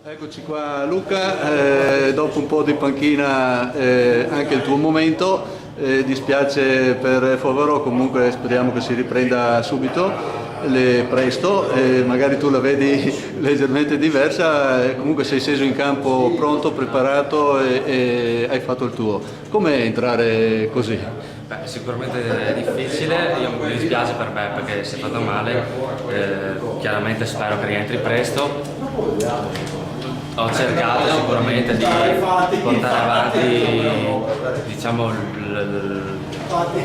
Eccoci qua Luca, dopo un po' di panchina anche il tuo momento, dispiace per Foverò, comunque speriamo che si riprenda subito, presto, magari tu la vedi leggermente diversa, comunque sei sceso in campo pronto, preparato e hai fatto il tuo. Com'è entrare così? Beh, sicuramente è difficile, mi dispiace per me perché si è fatto male, chiaramente spero che rientri presto. Ho cercato sicuramente di portare avanti, diciamo,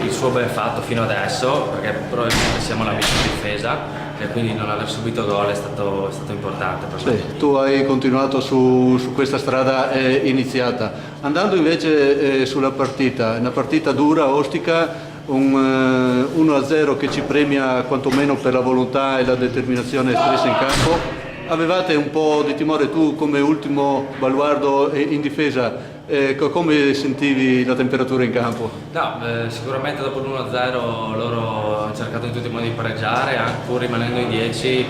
il suo ben fatto fino adesso, perché probabilmente siamo la miglior difesa e quindi non aver subito gol è stato importante per me. Sì, tu hai continuato su questa strada iniziata. Andando invece sulla partita, una partita dura, ostica, un 1-0 che ci premia quantomeno per la volontà e la determinazione espressa in campo. Avevate un po' di timore tu come ultimo baluardo in difesa, come sentivi la temperatura in campo? No, sicuramente dopo l'1-0 loro hanno cercato in tutti i modi di pareggiare, pur rimanendo in 10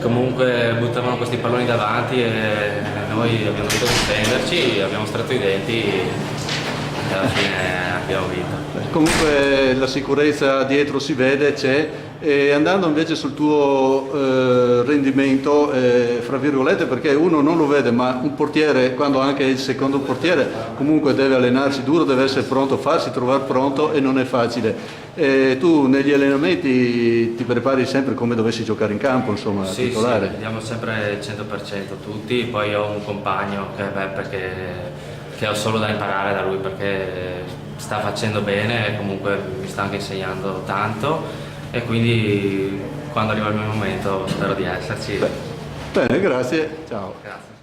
comunque buttavano questi palloni davanti e noi abbiamo dovuto difenderci, abbiamo stretto i denti e alla fine abbiamo vinto. Comunque la sicurezza dietro si vede, c'è. E andando invece sul tuo rendimento, fra virgolette, perché uno non lo vede, ma un portiere, quando anche è il secondo portiere, comunque deve allenarsi duro, deve essere pronto, farsi trovare pronto e non è facile. Tu negli allenamenti ti prepari sempre come dovessi giocare in campo, insomma, Sì, titolare? sì, diamo sempre il 100% tutti, poi ho un compagno che è Beppe che ho solo da imparare da lui perché sta facendo bene e comunque mi sta anche insegnando tanto. E quindi quando arriva il mio momento spero di esserci. Bene, grazie, ciao. Grazie.